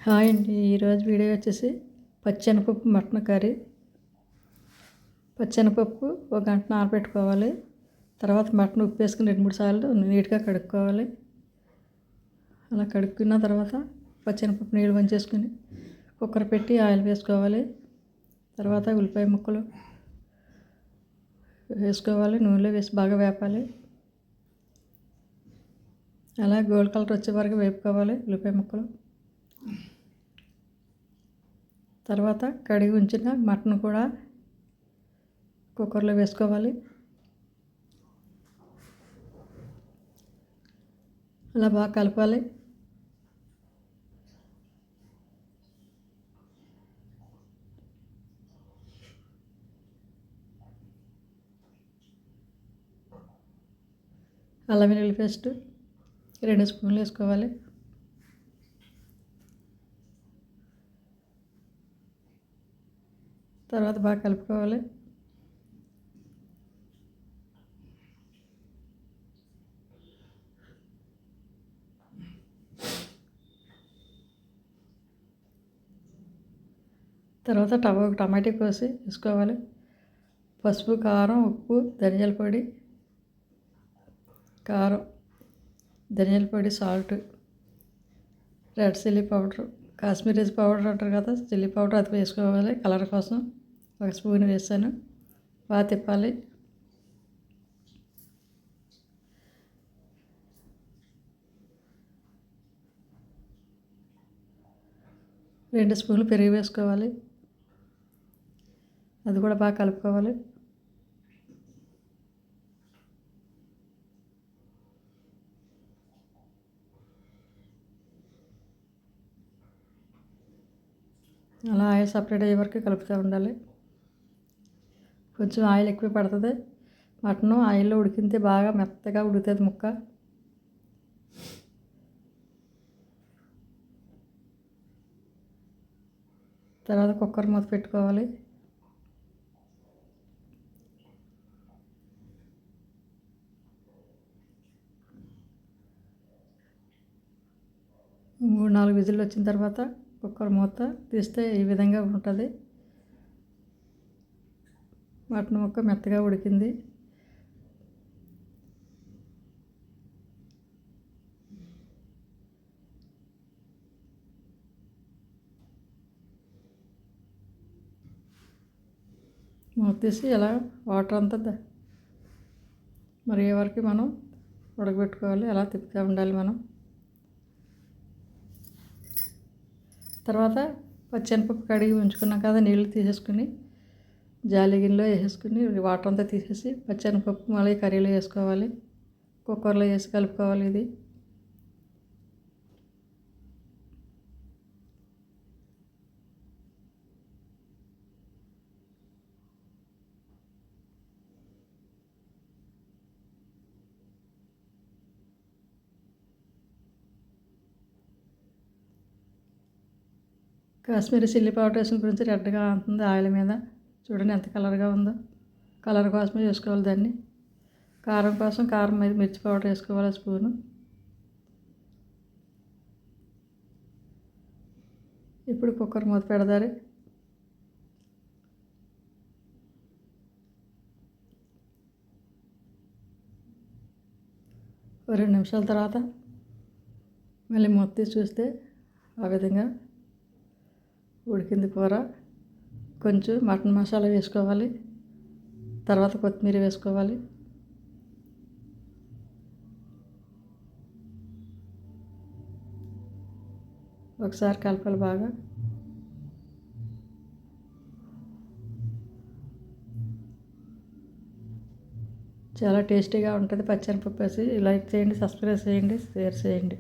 Hi అండి. ఈరోజు video వచ్చేసి పచ్చెనపప్పు మటన్ కర్రీ. పచ్చెనపప్పు ఒక గంట నానబెట్టుకోవాలి. తర్వాత మటన్ ఉప్పు వేసుకుని 2-3 సార్లు నీట్గా కడుక్కోవాలి. అలా కడుక్కున్న తర్వాత పచ్చెనపప్పు నీళ్ళు వంచేసుకుని కుక్కర్ పెట్టి ఆయిల్ వేసుకోవాలి. తర్వాత ఉల్లిపాయ ముక్కలు వేసుకోవాలి. నూనెలో వేసి బాగా వేపాలి. అలా గోల్డ్ కలర్ వచ్చే వరకు వేపుకోవాలి ఉల్లిపాయ ముక్కలు. తర్వాత కడిగి ఉంచిన మటన్ కూడా కుక్కర్లో వేసుకోవాలి. అలా బాగా కలపాలి. అల్లం వెల్లుల్లి పేస్ట్ 2 స్పూన్లు వేసుకోవాలి. తర్వాత బాగా కలుపుకోవాలి. తర్వాత ఒక టమాటా కోసి వేసుకోవాలి. పసుపు, కారం, ఉప్పు, ధనియాల పొడి, ధనియాల పొడి, salt, red chilli powder, Kashmiri powder అంటారు కదా, చిల్లీ పౌడర్ అది వేసుకోవాలి. కలర్ కోసం 1 స్పూన్ వేసాను. బాగా తిప్పాలి. రెండు స్పూన్లు పెరుగు వేసుకోవాలి. అది కూడా బాగా కలుపుకోవాలి. అలా ఆయిల్ సపరేట్ అయ్యే వరకు కలుపుతూ ఉండాలి. కొంచెం ఆయిల్ ఎక్కువ పడుతుంది. మటను ఆయిల్లో ఉడికితే బాగా మెత్తగా ఉడుకుతుంది ముక్క. తర్వాత కుక్కర్ మూత పెట్టుకోవాలి. మూడు 4 విజిల్లు వచ్చిన తర్వాత కుక్కర్ మూత తీస్తే ఈ విధంగా ఉంటుంది. మటన్ ముక్క మెత్తగా ఉడికింది. మూత తీసి ఇలా వాటర్ అంతా మరిగే వరకు మనం ఉడకబెట్టుకోవాలి. అలా తిప్పుతూ ఉండాలి మనం. తర్వాత పచ్చెనపప్పు కడిగి ఉంచుకున్నాం కదా, నీళ్ళు తీసేసుకుని జాలి గిన్నెలో వేసేసుకుని వాటర్ అంతా తీసేసి పచ్చెనపప్పు మళ్ళీ కర్రీలో వేసుకోవాలి. కుక్కర్లో వేసి కలుపుకోవాలి. ఇది కాశ్మీరీ చిల్లీ పౌడర్ వేసిన గురించి రెడ్గా ఉంటుంది ఆయిల్ మీద. చూడండి ఎంత కలర్గా ఉందో. కలర్ కోసమే వేసుకోవాలి దాన్ని. కారం కోసం కారం మిర్చి పౌడర్ వేసుకోవాలి స్పూను. ఇప్పుడు కుక్కర్ మూత పెడదారి. ఓ 2 నిమిషాల తర్వాత మళ్ళీ మూత తీసి చూస్తే ఆ విధంగా ఉడికింది కూర. కొంచెం మటన్ మసాలా వేసుకోవాలి. తర్వాత కొత్తిమీర వేసుకోవాలి. ఒకసారి కలపాలి బాగా. చాలా టేస్టీగా ఉంటుంది పచ్చెనపప్పు వేసి. లైక్ చేయండి, సబ్స్క్రైబ్ చేయండి, షేర్ చేయండి.